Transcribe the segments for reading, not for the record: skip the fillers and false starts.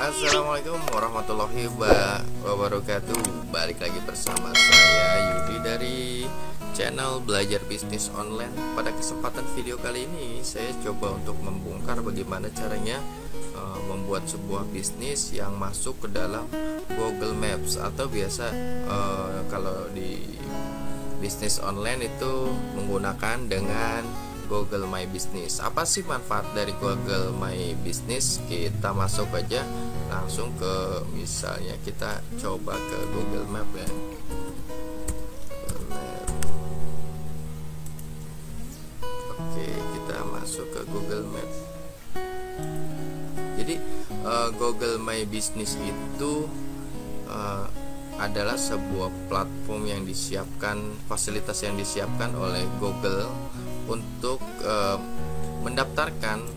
Assalamualaikum warahmatullahi wabarakatuh. Balik lagi bersama saya Yudi dari channel Belajar Bisnis Online. Pada kesempatan video kali ini saya coba untuk membongkar bagaimana caranya membuat sebuah bisnis yang masuk ke dalam Google Maps, atau biasa kalau di bisnis online itu menggunakan dengan Google My Business. Apa sih manfaat dari Google My Business? Kita masuk aja langsung ke, misalnya kita coba ke Google Map ya. Google Map. Oke, kita masuk ke Google Map. Jadi Google My Business itu adalah sebuah platform yang disiapkan, fasilitas yang disiapkan oleh Google untuk mendaftarkan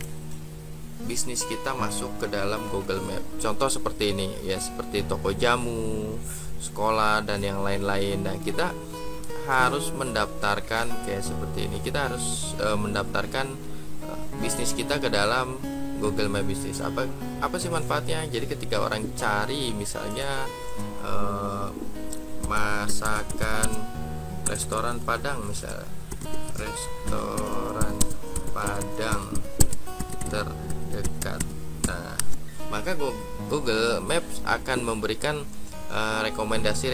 bisnis kita masuk ke dalam Google Map. Contoh seperti ini ya, seperti toko jamu, sekolah dan yang lain-lain. Nah, kita harus mendaftarkan kayak seperti ini. Kita harus mendaftarkan bisnis kita ke dalam Google My Business. Apa sih manfaatnya? Jadi ketika orang cari misalnya masakan restoran Padang, misalnya restoran Padang terdekat, nah maka Google Maps akan memberikan rekomendasi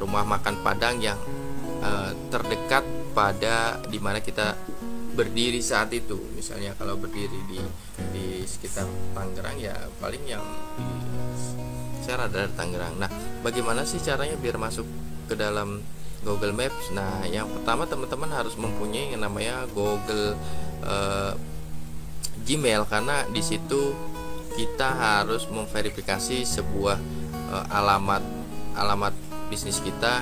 rumah makan Padang yang terdekat pada dimana kita berdiri saat itu. Misalnya kalau berdiri di sekitar Tangerang, ya paling yang di saya rada Tangerang. Nah, bagaimana sih caranya biar masuk ke dalam Google Maps? Nah, yang pertama teman-teman harus mempunyai yang namanya Google Gmail, karena di situ kita harus memverifikasi sebuah alamat bisnis kita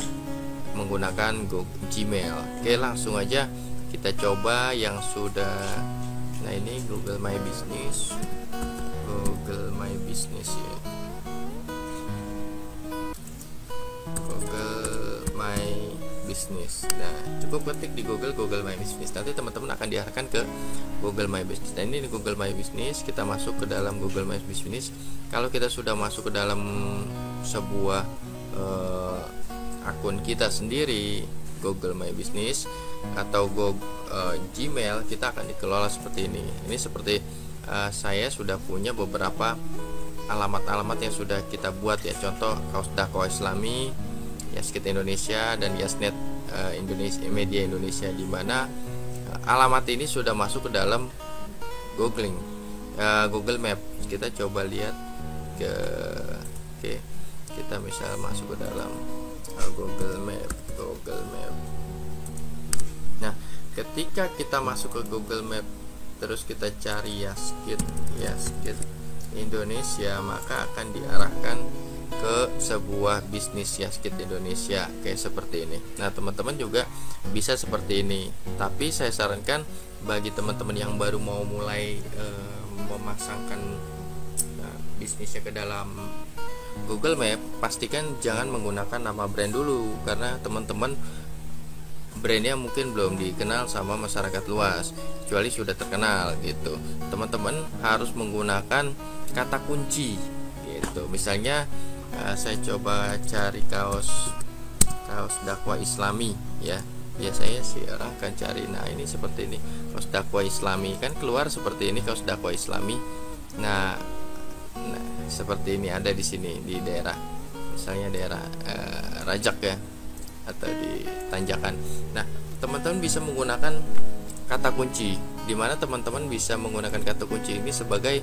menggunakan Google Gmail. Oke, langsung aja kita coba yang sudah. Nah, ini Google My Business. Google My Business ya. Bisnis. Nah, cukup ketik di Google My Business. Nanti teman-teman akan diarahkan ke Google My Business. Dan ini Google My Business, kita masuk ke dalam Google My Business. Kalau kita sudah masuk ke dalam sebuah akun kita sendiri, Google My Business atau Gmail, kita akan dikelola seperti ini. Ini seperti saya sudah punya beberapa alamat-alamat yang sudah kita buat ya. Contoh Kaos Dakwah Islami, Yaskit Indonesia, dan Yasnet Indonesia, Media Indonesia, di mana alamat ini sudah masuk ke dalam Google Map. Kita coba lihat oke, kita misal masuk ke dalam Google Map. Nah, ketika kita masuk ke Google Map, terus kita cari Yaskit Indonesia, maka akan diarahkan ke sebuah bisnis Yaskit Indonesia kayak seperti ini. Nah, teman-teman juga bisa seperti ini. Tapi saya sarankan bagi teman-teman yang baru mau mulai memasangkan bisnisnya ke dalam Google Map, pastikan jangan menggunakan nama brand dulu, karena teman-teman brandnya mungkin belum dikenal sama masyarakat luas, kecuali sudah terkenal gitu. Teman-teman harus menggunakan kata kunci gitu. Misalnya saya coba cari kaos dakwah Islami ya. Biasanya sih orang akan cari, nah ini seperti ini, kaos dakwah Islami, kan keluar seperti ini, kaos dakwah Islami. Nah seperti ini ada di sini di daerah, misalnya daerah Rajak ya, atau di Tanjakan. Nah, teman-teman bisa menggunakan kata kunci, di mana teman-teman bisa menggunakan kata kunci ini sebagai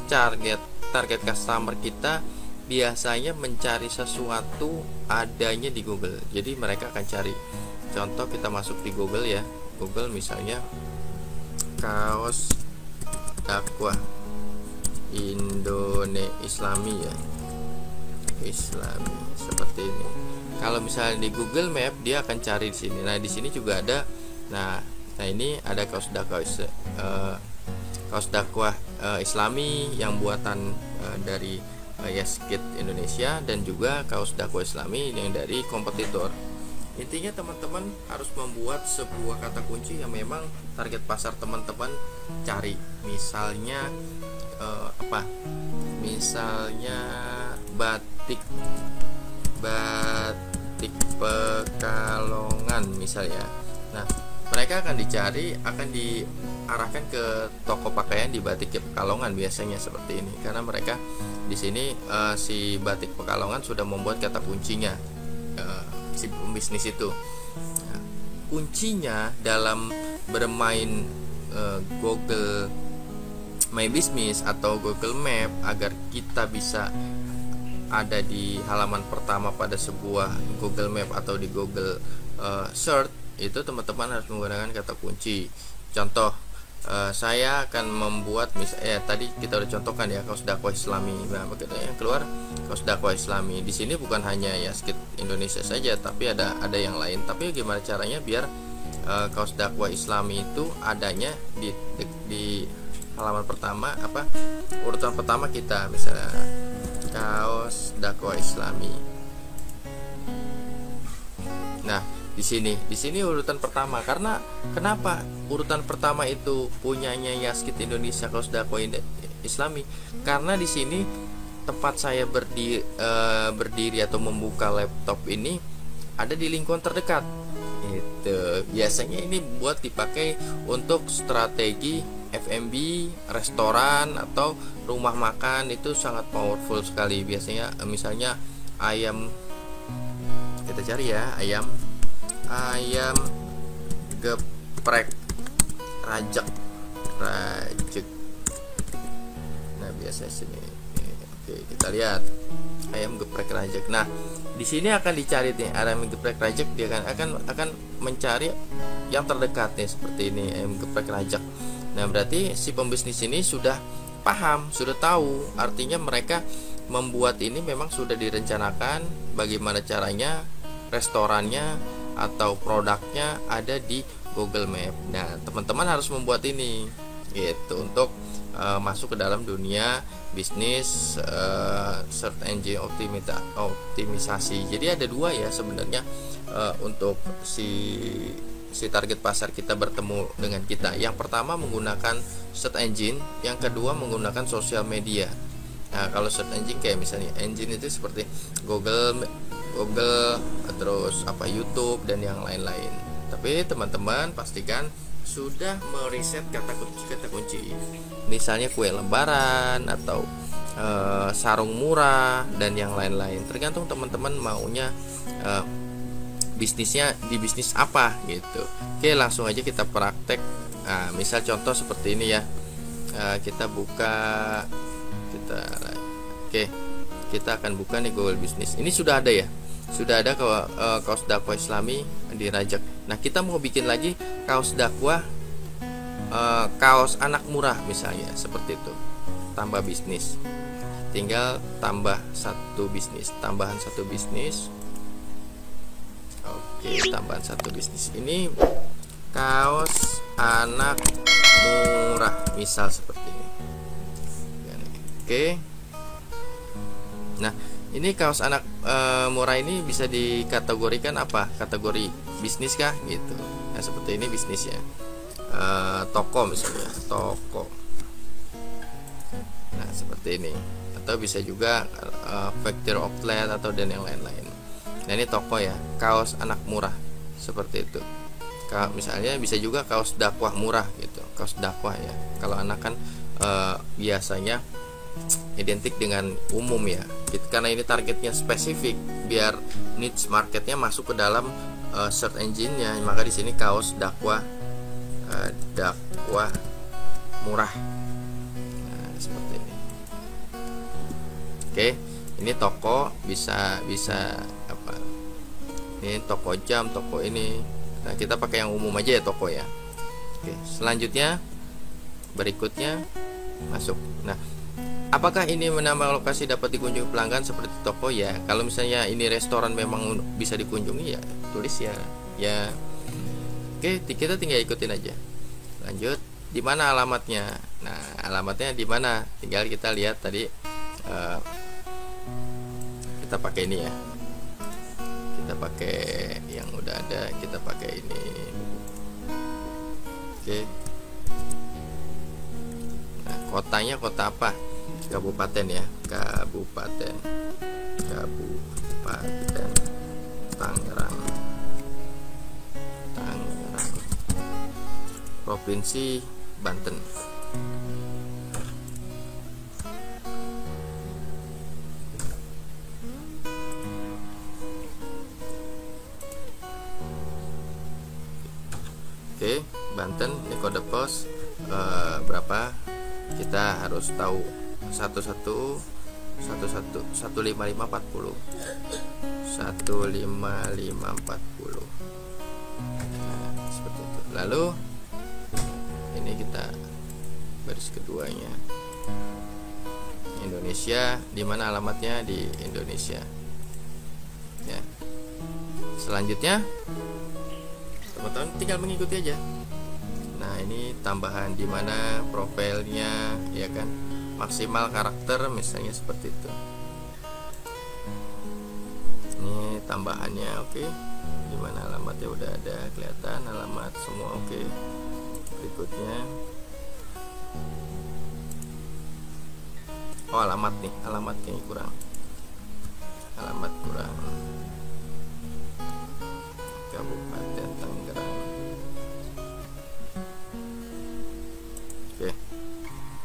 target customer kita biasanya mencari sesuatu adanya di Google. Jadi mereka akan cari, contoh kita masuk di Google ya, Google misalnya kaos dakwah Islami ya, Islami seperti ini. Kalau misalnya di Google Map, dia akan cari di sini. Nah, di sini juga ada. Nah ini ada kaos dakwah Islami yang buatan dari Yaskit Indonesia, dan juga kaos dakwah Islami yang dari kompetitor. Intinya teman-teman harus membuat sebuah kata kunci yang memang target pasar teman-teman cari. Misalnya apa, misalnya batik Pekalongan misalnya. Nah, mereka akan diarahkan ke toko pakaian di batik Pekalongan biasanya seperti ini, karena mereka di sini si batik Pekalongan sudah membuat kata kuncinya, si pembisnis itu. Nah, kuncinya dalam bermain Google My Business atau Google Map agar kita bisa ada di halaman pertama pada sebuah Google Map atau di Google Search, itu teman-teman harus menggunakan kata kunci. Contoh, saya akan membuat tadi kita udah contohkan ya, kaos dakwah Islami. Nah, begitu yang keluar kaos dakwah Islami. Di sini bukan hanya Yaskit Indonesia saja, tapi ada yang lain. Tapi gimana caranya biar kaos dakwah Islami itu adanya di halaman pertama, urutan pertama kita, misalnya kaos dakwah Islami. Nah, di sini urutan pertama. Karena kenapa urutan pertama itu punyanya Yaskit Indonesia kaos dakwah Islami? Karena di sini tempat saya berdiri atau membuka laptop ini ada di lingkungan terdekat. Itu biasanya ini buat dipakai untuk strategi F&B, restoran atau rumah makan, itu sangat powerful sekali. Biasanya misalnya ayam, kita cari ya, ayam geprek rajak. Nah, biasanya sini. Oke, kita lihat ayam geprek rajak. Nah, di sini akan dicari nih ayam geprek rajak, dia akan mencari yang terdekat nih seperti ini, ayam geprek rajak. Nah, berarti si pembisnis ini sudah paham, sudah tahu. Artinya mereka membuat ini memang sudah direncanakan bagaimana caranya restorannya atau produknya ada di Google Map. Nah, teman-teman harus membuat ini gitu untuk masuk ke dalam dunia bisnis search engine optimisasi. Jadi ada dua ya sebenarnya untuk si target pasar kita bertemu dengan kita. Yang pertama menggunakan search engine, yang kedua menggunakan sosial media. Nah, kalau search engine kayak misalnya engine itu seperti Google, terus YouTube dan yang lain-lain. Tapi teman-teman pastikan sudah meriset kata kunci. Misalnya kue lebaran atau sarung murah dan yang lain-lain. Tergantung teman-teman maunya bisnisnya di bisnis apa gitu. Oke, langsung aja kita praktek. Nah, misal contoh seperti ini ya. Kita akan buka nih Google Business. Ini sudah ada ya. Sudah ada kaos dakwah Islami di Rajak. Nah, kita mau bikin lagi kaos dakwah kaos anak murah misalnya seperti itu. Tambah bisnis. Tinggal tambahan satu bisnis. Oke, tambahan satu bisnis. Ini kaos anak murah misal seperti ini. Oke. Nah, ini kaos anak murah ini bisa dikategorikan apa? Kategori bisnis kah gitu. Nah, seperti ini bisnis ya. Toko misalnya, toko. Nah, seperti ini. Atau bisa juga factory outlet atau dan yang lain-lain. Nah, ini toko ya, kaos anak murah seperti itu. Misalnya bisa juga kaos dakwah murah gitu, kaos dakwah ya. Kalau anak kan biasanya identik dengan umum ya, karena ini targetnya spesifik, biar niche marketnya masuk ke dalam search engine-nya. Maka di sini kaos dakwah murah. Nah, seperti ini. Oke, ini toko bisa apa? Ini toko jam, toko ini. Nah, kita pakai yang umum aja ya, toko ya. Oke, selanjutnya berikutnya masuk. Nah, apakah ini menambah lokasi dapat dikunjungi pelanggan seperti toko ya? Kalau misalnya ini restoran memang bisa dikunjungi ya, tulis ya. Oke, kita tinggal ikutin aja. Lanjut, di mana alamatnya? Nah, alamatnya di mana? Tinggal kita lihat tadi. Kita pakai ini ya. Kita pakai yang udah ada, kita pakai ini. Oke. Nah, kotanya kota apa? Kabupaten ya, Kabupaten Tangerang. Provinsi Banten. Oke, Banten, ini kode pos berapa? Kita harus tahu 15540 15540. Nah, seperti itu. Lalu ini kita baris keduanya. Indonesia, di mana alamatnya? Di Indonesia. Ya. Selanjutnya teman-teman tinggal mengikuti aja. Nah, ini tambahan di mana profilnya, ya kan, maksimal karakter misalnya seperti itu. Ini tambahannya, oke. Di mana alamatnya udah ada, kelihatan alamat semua, oke. Berikutnya, oh alamat nih, alamatnya kurang, alamat kurang. Kabupaten Tangerang. Oke,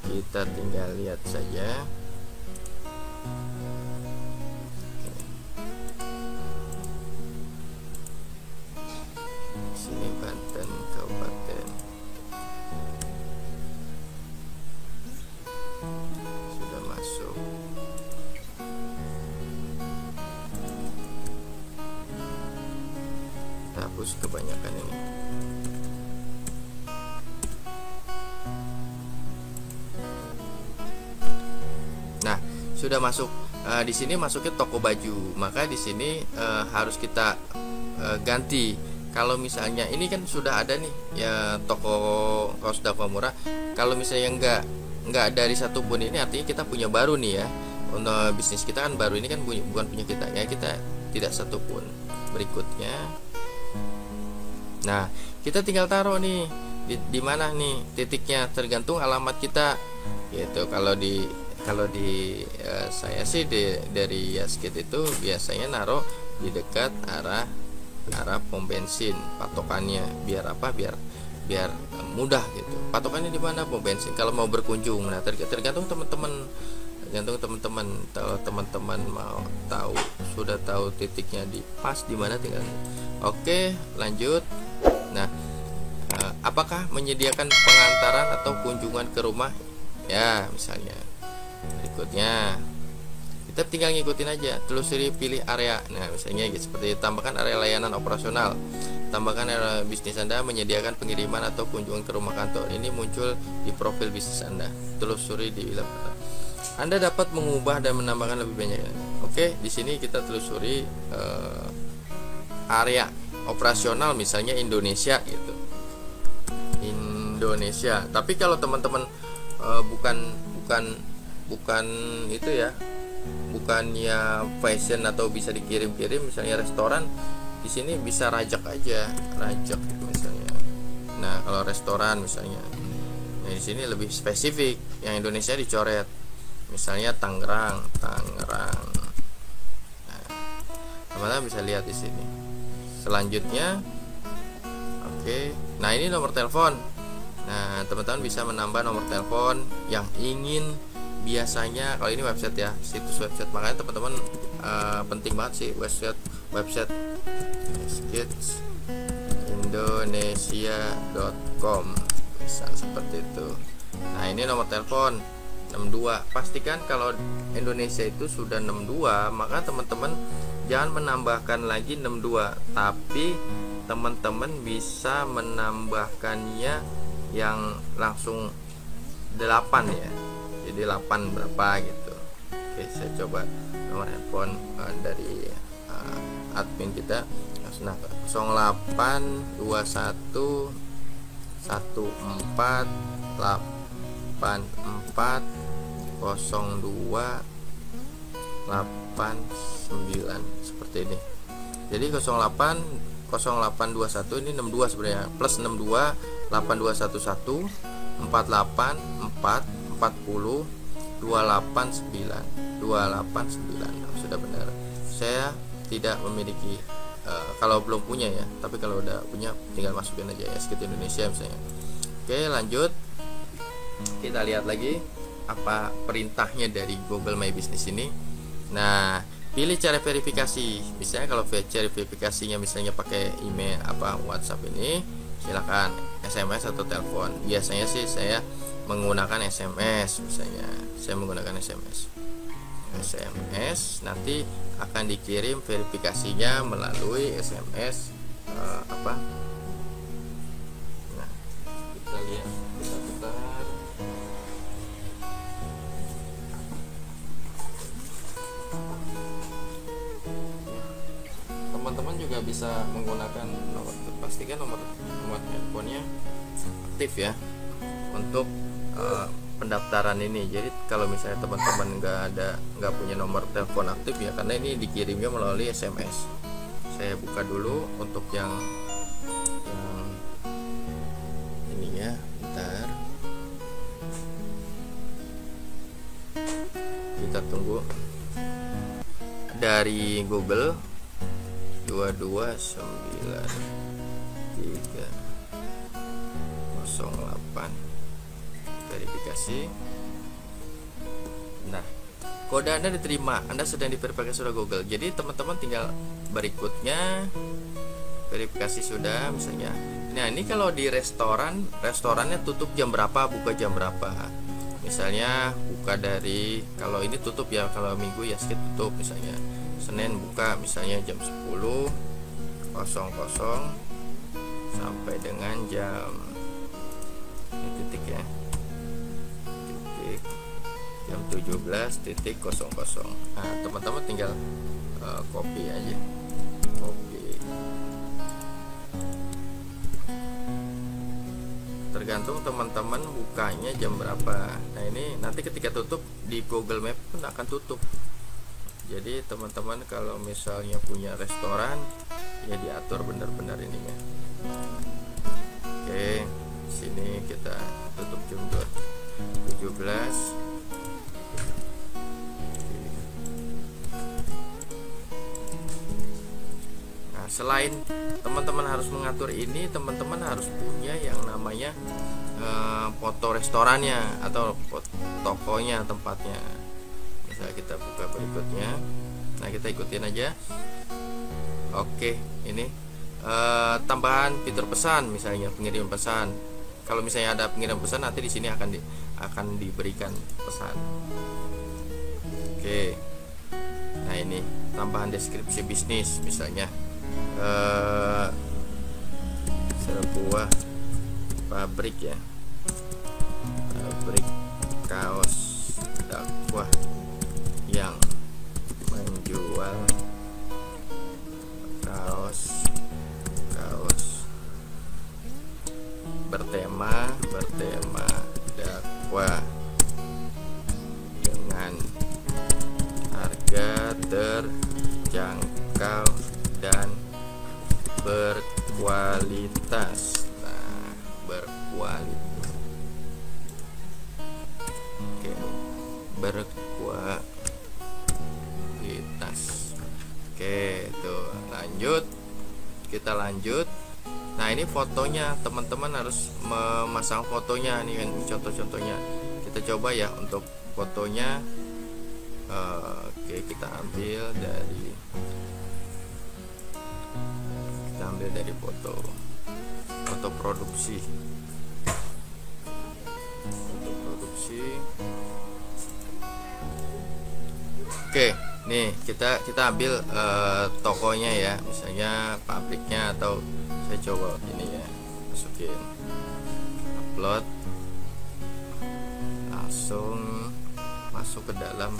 kita tinggal lihat saja. Sini Banten Kabupaten. Sudah masuk. Hapus kebanyakan ini. Nah, sudah masuk. Di sini masuknya toko baju, maka di sini harus kita ganti. Kalau misalnya ini kan sudah ada nih ya toko kaos Dava Murah. Kalau misalnya nggak dari satupun ini, artinya kita punya baru nih ya. Untuk bisnis kita kan baru, ini kan bukan punya kita ya, kita tidak satupun. Berikutnya, nah kita tinggal taruh nih di mana nih titiknya, tergantung alamat kita gitu. Kalau di saya sih dari Yaskit itu biasanya naruh di dekat arah pom bensin patokannya, biar apa, biar mudah gitu. Patokannya di mana? Pom bensin. Kalau mau berkunjung, nah tergantung teman-teman. Kalau teman-teman mau tahu, sudah tahu titiknya di pas di mana, tinggal. Oke, lanjut. Nah, apakah menyediakan pengantaran atau kunjungan ke rumah? Ya, misalnya. Berikutnya, kita tinggal ngikutin aja, telusuri, pilih area. Nah, misalnya gitu, seperti tambahkan area layanan operasional, tambahkan area bisnis Anda menyediakan pengiriman atau kunjungan ke rumah kantor. Ini muncul di profil bisnis Anda. Telusuri di wilayah. Anda dapat mengubah dan menambahkan lebih banyak. Oke, di sini kita telusuri area operasional, misalnya Indonesia gitu. Indonesia. Tapi kalau teman-teman bukan itu ya, bukannya fashion atau bisa dikirim-kirim, misalnya restoran, di sini bisa rajak aja, rajak misalnya. Nah, kalau restoran misalnya, nah di sini lebih spesifik, yang Indonesia dicoret, misalnya Tangerang. Nah, teman-teman bisa lihat di sini. Selanjutnya, oke. Nah, ini nomor telepon. Nah, teman-teman bisa menambah nomor telepon yang ingin. Biasanya kalau ini website ya, situs website, makanya teman-teman penting banget sih website skitsindonesia.com, misal seperti itu. Nah, ini nomor telepon 62. Pastikan kalau Indonesia itu sudah 62, maka teman-teman jangan menambahkan lagi 62, tapi teman-teman bisa menambahkannya yang langsung 8 ya. Jadi 8 berapa gitu. Oke, saya coba nomor handphone dari admin kita. Nah, 0821 14 84 02 89 seperti ini. Jadi 0821 ini 62 sebenarnya, plus 62 8211 484 40 289 sudah benar. Saya tidak memiliki kalau belum punya ya, tapi kalau udah punya tinggal masukin aja Yaskit Indonesia misalnya. Oke, lanjut kita lihat lagi apa perintahnya dari Google My Business ini. Nah, pilih cara verifikasi. Misalnya kalau cara verifikasinya misalnya pakai email WhatsApp ini, silakan SMS atau telepon. Biasanya sih saya menggunakan SMS, misalnya saya menggunakan SMS nanti akan dikirim verifikasinya melalui SMS nah, kita lihat, kita putar. Teman-teman juga bisa menggunakan pastikan nomor handphonenya aktif ya untuk pendaftaran ini. Jadi kalau misalnya teman-teman nggak punya nomor telepon aktif ya, karena ini dikirimnya melalui SMS. Saya buka dulu untuk yang ini ya, bentar. Kita tunggu dari Google 2293308 verifikasi. Nah, kode Anda diterima, Anda sedang diverifikasi oleh Google. Jadi teman-teman tinggal berikutnya verifikasi sudah misalnya. Nah, ini kalau di restorannya tutup jam berapa, buka jam berapa. Misalnya buka dari, kalau ini tutup ya, kalau Minggu ya Yaskit tutup misalnya. Senin buka misalnya jam 10.00 sampai dengan jam titik ya. Jam 17.00. Nah, teman-teman tinggal copy aja. Tergantung teman-teman bukanya jam berapa. Nah, ini nanti ketika tutup di Google Map pun akan tutup. Jadi teman-teman kalau misalnya punya restoran ya diatur benar-benar ininya. Oke, sini kita tutup jam 17. Selain teman-teman harus mengatur ini, teman-teman harus punya yang namanya foto restorannya atau tokonya, tempatnya. Misalnya kita buka berikutnya. Nah, kita ikutin aja. Oke, ini tambahan fitur pesan, misalnya pengirim pesan. Kalau misalnya ada pengirim pesan, nanti di sini akan diberikan pesan. Oke. Nah, ini tambahan deskripsi bisnis misalnya. Sebuah pabrik ya, pabrik kaos dakwah yang menjual kaos bertema dakwah dengan harga terjangkau dan berkualitas. Nah, berkualitas. Oke, berkualitas. Oke, tuh lanjut. Kita lanjut. Nah, ini fotonya, teman-teman harus memasang fotonya. Ini kan contoh-contohnya. Kita coba ya untuk fotonya. Oke, kita ambil dari foto produksi. Oke, nih kita ambil tokonya ya, misalnya pabriknya, atau saya coba ini ya, masukin upload, langsung masuk ke dalam.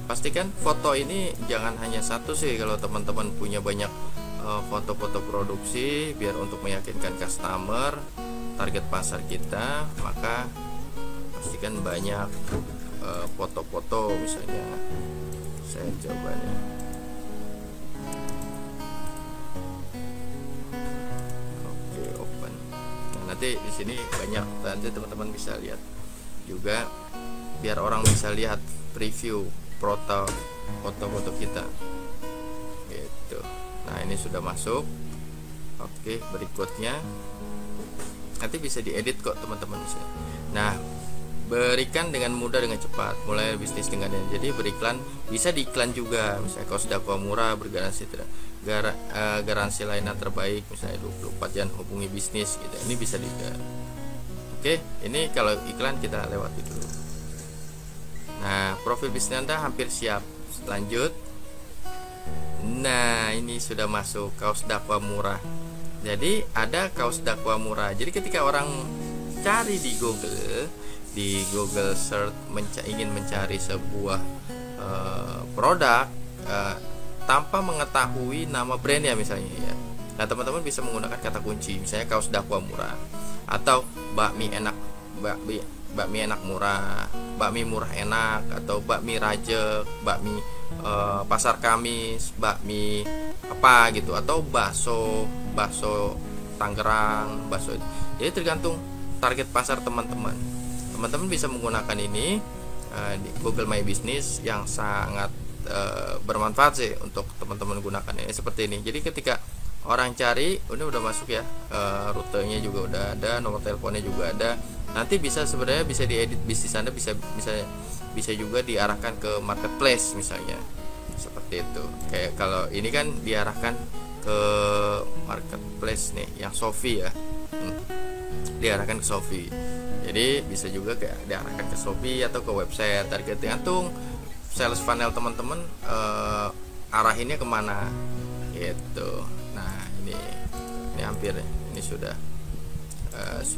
Pastikan foto ini jangan hanya satu sih. Kalau teman-teman punya banyak foto-foto produksi, biar untuk meyakinkan customer, target pasar kita, maka pastikan banyak foto-foto. Misalnya saya coba nih, oke, open. Nah, nanti di sini banyak, nanti teman-teman bisa lihat. juga biar orang bisa lihat preview foto-foto kita gitu. Nah ini sudah masuk. Oke, berikutnya nanti bisa diedit kok teman-teman bisa. Nah, berikan dengan mudah dengan cepat, mulai bisnis dengan jadi beriklan, bisa diiklan juga, misalnya kaos dakwah murah bergaransi garansi layanan terbaik, misalnya 24 jam hubungi bisnis gitu. Ini bisa juga. Oke, ini kalau iklan kita lewati dulu. Nah, profil bisnis Anda hampir siap. Lanjut. Nah, ini sudah masuk kaos dakwah murah. Jadi ada kaos dakwah murah. Jadi ketika orang cari di Google search ingin mencari sebuah produk tanpa mengetahui nama brandnya misalnya ya. Nah teman-teman bisa menggunakan kata kunci, misalnya kaos dakwah murah atau bakmi enak murah, bakmi murah enak, atau bakmi rajek, bakmi pasar Kamis, bakmi apa gitu, atau bakso Tangerang, bakso. Jadi tergantung target pasar teman-teman. Teman-teman bisa menggunakan ini di Google My Business yang sangat bermanfaat sih untuk teman-teman gunakan ini seperti ini. Jadi ketika orang cari, ini udah masuk ya, rutenya juga udah ada, nomor teleponnya juga ada. Nanti sebenarnya bisa diedit bisnis Anda, bisa juga diarahkan ke marketplace misalnya, seperti itu. Kayak kalau ini kan diarahkan ke marketplace nih, yang Shopee ya, diarahkan ke Shopee. Jadi bisa juga kayak diarahkan ke Shopee atau ke website, tergantung sales funnel teman-teman arahinnya kemana gitu. Nah ini hampir ini sudah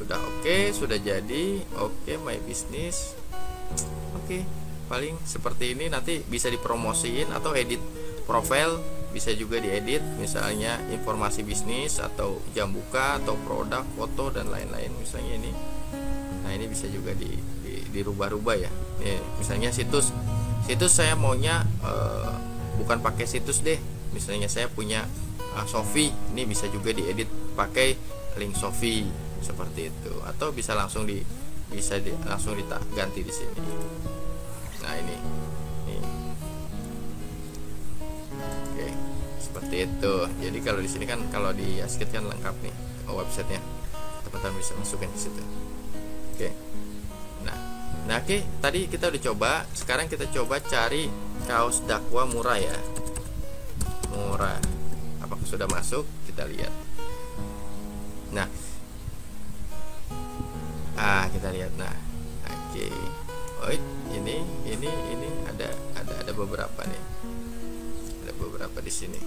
oke, sudah jadi. Oke, My Business. Oke, paling seperti ini. Nanti bisa dipromosiin atau edit profile, bisa juga diedit, misalnya informasi bisnis atau jam buka atau produk, foto dan lain-lain misalnya ini. Nah ini bisa juga dirubah-rubah ya. Nih, misalnya situs saya maunya bukan pakai situs deh, misalnya saya punya Shopee, ini bisa juga diedit pakai link Shopee seperti itu, atau bisa langsung ganti di sini. Nah ini oke, seperti itu. Jadi kalau di sini kan, kalau di Yaskit kan lengkap nih websitenya, teman-teman bisa masukin di situ. Oke. Nah oke, tadi kita udah coba. Sekarang kita coba cari kaos dakwah murah ya. Murah. Apakah sudah masuk? Kita lihat. Nah, kita lihat. Nah, oke. Oh, ini ada beberapa nih. Ada beberapa di sini.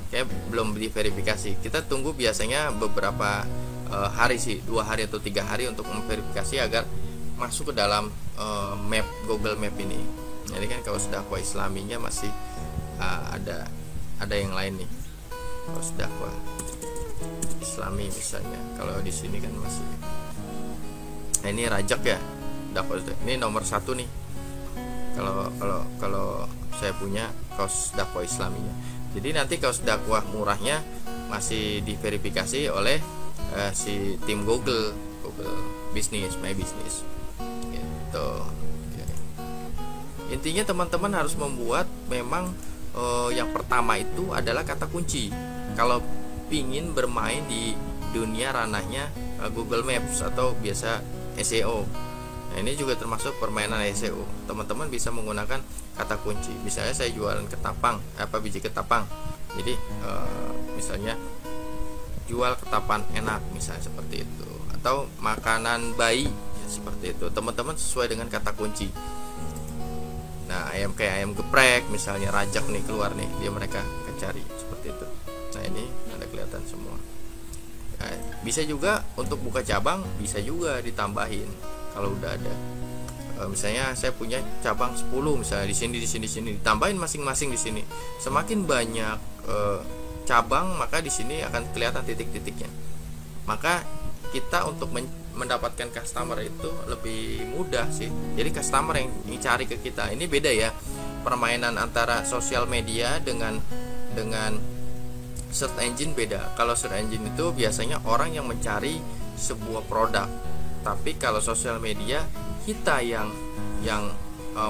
Kayak belum diverifikasi. Kita tunggu biasanya beberapa hari sih, 2 hari atau 3 hari untuk memverifikasi agar masuk ke dalam map Google Map ini. Jadi kan kaos dakwah Islaminya masih ada yang lain nih. Kaos dakwah Islami misalnya. Kalau di sini kan masih. Nah, ini rajak ya. Dakwah ini nomor 1 nih. Kalau saya punya kaos dakwah Islaminya. Jadi nanti kaos dakwah murahnya masih diverifikasi oleh si tim Google Business, My Business gitu. Intinya teman-teman harus membuat memang yang pertama itu adalah kata kunci kalau pingin bermain di dunia ranahnya Google Maps atau biasa SEO. Nah ini juga termasuk permainan SEO. Teman-teman bisa menggunakan kata kunci. Misalnya saya jualan ketapang, biji ketapang. Jadi misalnya jual ketapang enak misalnya seperti itu, atau makanan bayi ya, seperti itu. Teman-teman sesuai dengan kata kunci. Nah ayam geprek misalnya, rajak nih keluar nih, dia mereka akan cari seperti itu. Nah ini ada kelihatan semua. Nah, bisa juga untuk buka cabang, bisa juga ditambahin kalau udah ada. Misalnya saya punya cabang 10 misalnya di sini, ditambahin masing-masing di sini. Semakin banyak cabang, maka di sini akan kelihatan titik-titiknya. Maka kita untuk mendapatkan customer itu lebih mudah sih. Jadi customer yang cari ke kita ini beda ya. Permainan antara sosial media dengan search engine beda. Kalau search engine itu biasanya orang yang mencari sebuah produk, tapi kalau sosial media kita yang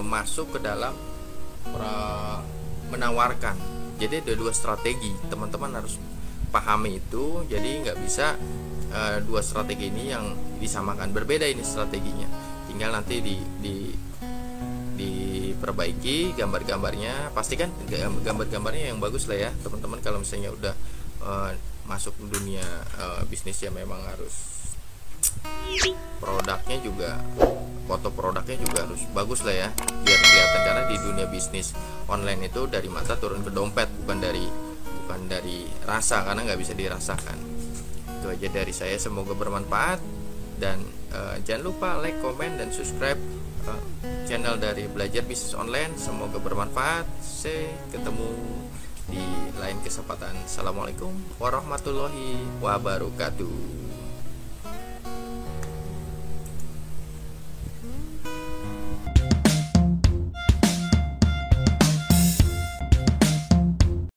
masuk ke dalam menawarkan. Jadi ada dua strategi, teman-teman harus pahami itu. Jadi nggak bisa dua strategi ini yang disamakan, berbeda ini strateginya. Tinggal nanti diperbaiki gambar-gambarnya, pastikan gambar-gambarnya yang bagus lah ya teman-teman. Kalau misalnya udah masuk dunia bisnis ya memang harus produknya juga, foto produknya juga harus bagus lah ya biar kelihatan, karena di dunia bisnis online itu dari mata turun ke dompet, bukan dari rasa, karena nggak bisa dirasakan. Itu aja dari saya, semoga bermanfaat, dan jangan lupa like, comment, dan subscribe channel dari Belajar Bisnis Online. Semoga bermanfaat. Saya ketemu di lain kesempatan. Assalamualaikum warahmatullahi wabarakatuh.